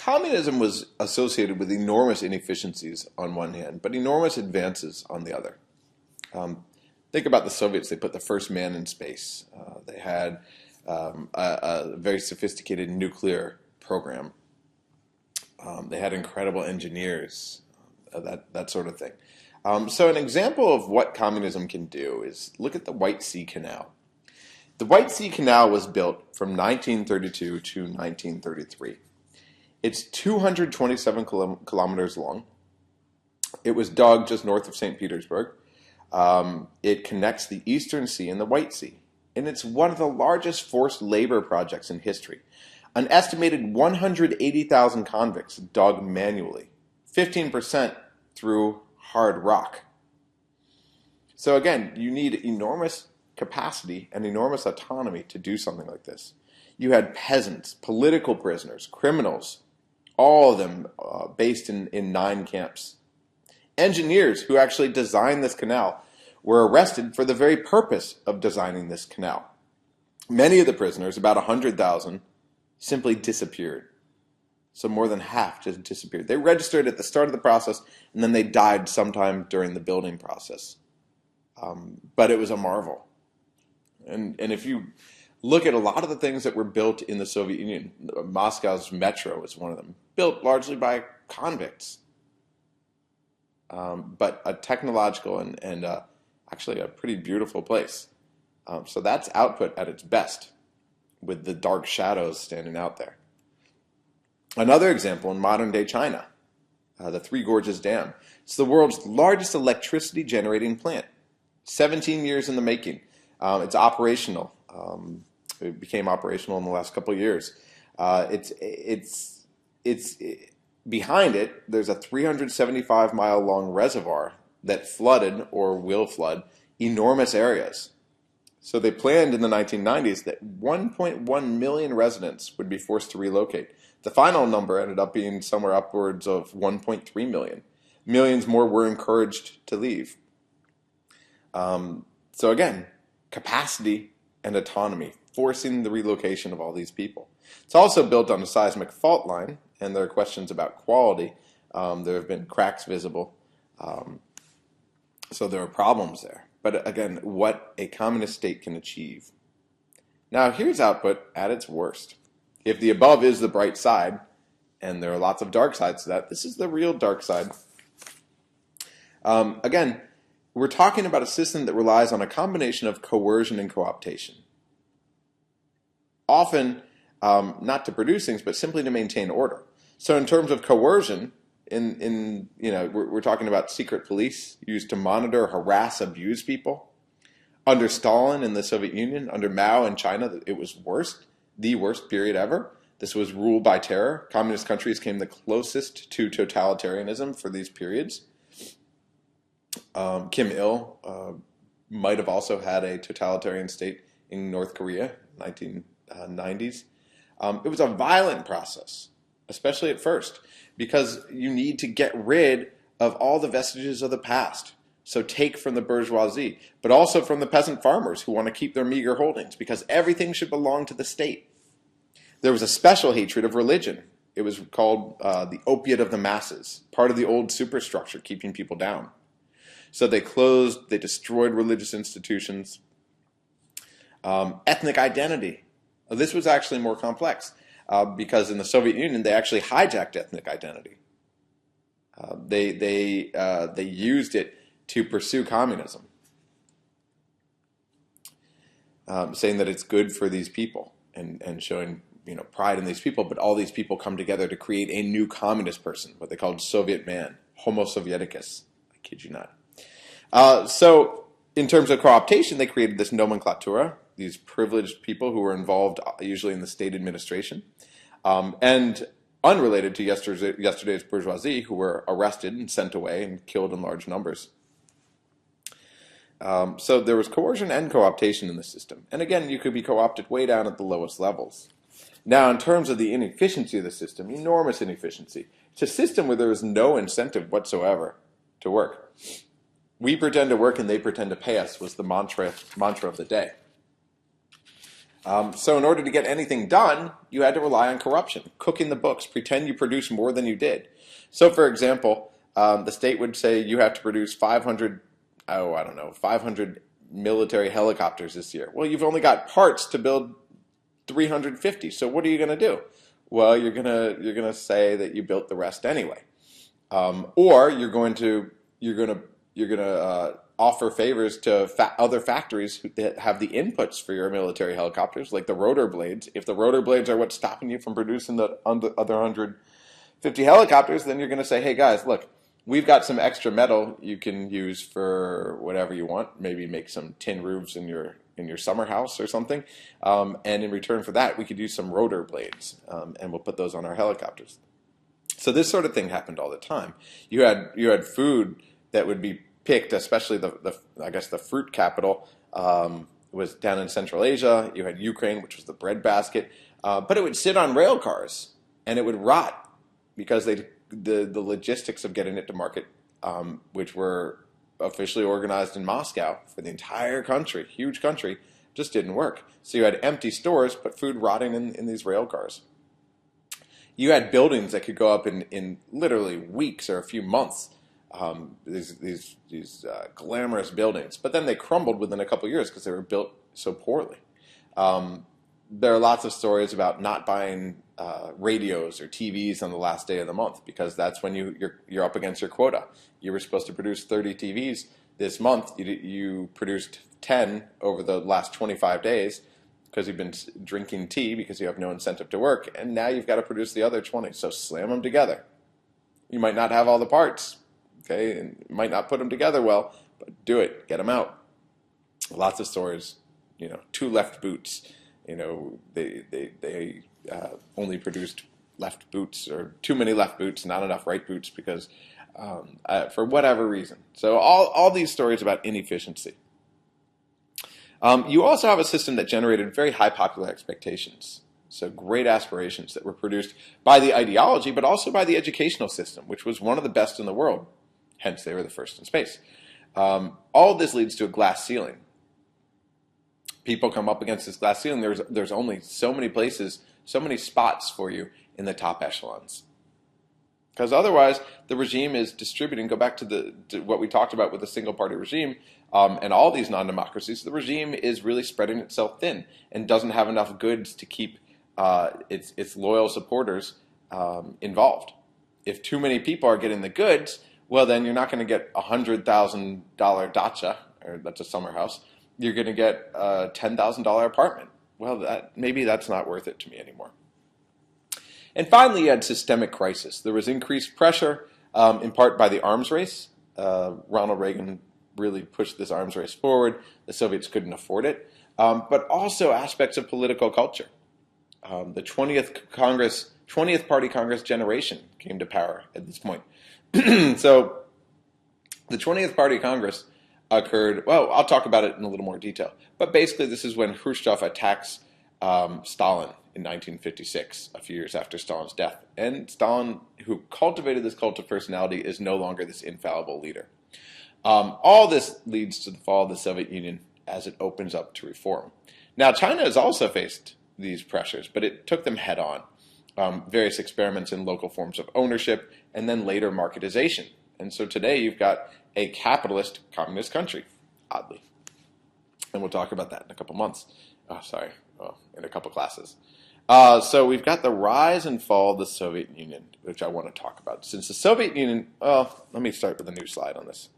Communism was associated with enormous inefficiencies on one hand, but enormous advances on the other. Think about the Soviets. They put the first man in space. They had a very sophisticated nuclear program. They had incredible engineers, that sort of thing. So an example of what communism can do is look at the Sea Canal. The Sea Canal was built from 1932 to 1933. It's 227 kilometers long. It was dug just north of St. Petersburg. It connects the Eastern Sea and the White Sea. And it's one of the largest forced labor projects in history. An estimated 180,000 convicts dug manually, 15% through hard rock. So again, you need enormous capacity and enormous autonomy to do something like this. You had peasants, political prisoners, criminals, all of them based in 9 camps. Engineers who actually designed this canal were arrested for the very purpose of designing this canal. Many of the prisoners, about 100,000, simply disappeared. So more than half just disappeared. They registered at the start of the process, and then they died sometime during the building process. But it was a marvel. And if you look at a lot of the things that were built in the Soviet Union, Moscow's metro is one of them, built largely by convicts. But a technological and actually a pretty beautiful place. So that's output at its best, with the dark shadows standing out there. Another example in modern-day China, the Three Gorges Dam. It's the world's largest electricity generating plant. 17 years in the making. It's operational. It became operational in the last couple of years. Behind it, there's a 375-mile long reservoir that flooded or will flood enormous areas. So they planned in the 1990s that 1.1 million residents would be forced to relocate. The final number ended up being somewhere upwards of 1.3 million. Millions more were encouraged to leave. So again, capacity and autonomy, forcing the relocation of all these people. It's also built on a seismic fault line, and there are questions about quality. There have been cracks visible. So there are problems there. But again, what a communist state can achieve. Now here's output at its worst. If the above is the bright side, and there are lots of dark sides to that, this is the real dark side. Again, we're talking about a system that relies on a combination of coercion and co-optation. Often, not to produce things, but simply to maintain order. So in terms of coercion, we're talking about secret police used to monitor, harass, abuse people. Under Stalin in the Soviet Union, under Mao in China, it was worst, the worst period ever. This was ruled by terror. Communist countries came the closest to totalitarianism for these periods. Kim Il might have also had a totalitarian state in North Korea, 1990s. It was a violent process, especially at first, because you need to get rid of all the vestiges of the past. So take from the bourgeoisie, but also from the peasant farmers who want to keep their meager holdings, because everything should belong to the state. There was a special hatred of religion. It was called the opiate of the masses, part of the old superstructure keeping people down. So they closed, they destroyed religious institutions. Ethnic identity. This was actually more complex because in the Soviet Union, they actually hijacked ethnic identity. They used it to pursue communism, saying that it's good for these people and showing pride in these people, but all these people come together to create a new communist person, what they called Soviet man, Homo Sovieticus. I kid you not. So in terms of co-optation, they created this nomenclatura, these privileged people who were involved usually in the state administration, and unrelated to yesterday's bourgeoisie, who were arrested and sent away and killed in large numbers. So there was coercion and co-optation in the system. And again, you could be co-opted way down at the lowest levels. Now, in terms of the inefficiency of the system, enormous inefficiency. It's a system where there is no incentive whatsoever to work. We pretend to work and they pretend to pay us was the mantra of the day. So in order to get anything done, you had to rely on corruption, cooking the books, pretend you produce more than you did. So, for example, the state would say you have to produce 500, 500 military helicopters this year. Well, you've only got parts to build 350. So what are you going to do? Well, you're gonna say that you built the rest anyway, or you're gonna offer favors to other factories that have the inputs for your military helicopters, like the rotor blades. If the rotor blades are what's stopping you from producing the other 150 helicopters, then you're going to say, hey guys, look, we've got some extra metal you can use for whatever you want. Maybe make some tin roofs in your summer house or something. And in return for that, we could use some rotor blades, and we'll put those on our helicopters. So this sort of thing happened all the time. You had food that would be picked, especially the fruit capital was down in Central Asia. You had Ukraine, which was the breadbasket, but it would sit on rail cars and it would rot because the logistics of getting it to market, which were officially organized in Moscow for the entire country, huge country, just didn't work. So you had empty stores, but food rotting in these rail cars. You had buildings that could go up in literally weeks or a few months. These glamorous buildings, but then they crumbled within a couple of years because they were built so poorly. There are lots of stories about not buying radios or TVs on the last day of the month because that's when you're up against your quota. You were supposed to produce 30 TVs this month. You produced 10 over the last 25 days because you've been drinking tea because you have no incentive to work, and now you've got to produce the other 20. So slam them together. You might not have all the parts. Okay, and you might not put them together well, but do it. Get them out. Lots of stories. 2 left boots. They only produced left boots, or too many left boots, not enough right boots, because for whatever reason. So all these stories about inefficiency. You also have a system that generated very high popular expectations. So great aspirations that were produced by the ideology, but also by the educational system, which was one of the best in the world. Hence, they were the first in space. All of this leads to a glass ceiling. People come up against this glass ceiling. There's only so many places, so many spots for you in the top echelons. Because otherwise, the regime is distributing. Go back to what we talked about with the single-party regime and all these non-democracies. The regime is really spreading itself thin and doesn't have enough goods to keep its loyal supporters involved. If too many people are getting the goods, well, then you're not going to get a $100,000 dacha, or that's a summer house. You're going to get a $10,000 apartment. Well, maybe that's not worth it to me anymore. And finally, you had systemic crisis. There was increased pressure, in part by the arms race. Ronald Reagan really pushed this arms race forward. The Soviets couldn't afford it. But also aspects of political culture. The 20th Party Congress generation came to power at this point. So the 20th Party Congress occurred, well, I'll talk about it in a little more detail. But basically, this is when Khrushchev attacks Stalin in 1956, a few years after Stalin's death. And Stalin, who cultivated this cult of personality, is no longer this infallible leader. All this leads to the fall of the Soviet Union as it opens up to reform. Now, China has also faced these pressures, but it took them head on. Various experiments in local forms of ownership, and then later marketization. And so today you've got a capitalist communist country, oddly. And we'll talk about that in a couple months. In a couple classes. So we've got the rise and fall of the Soviet Union, which I want to talk about. Since the Soviet Union, let me start with a new slide on this.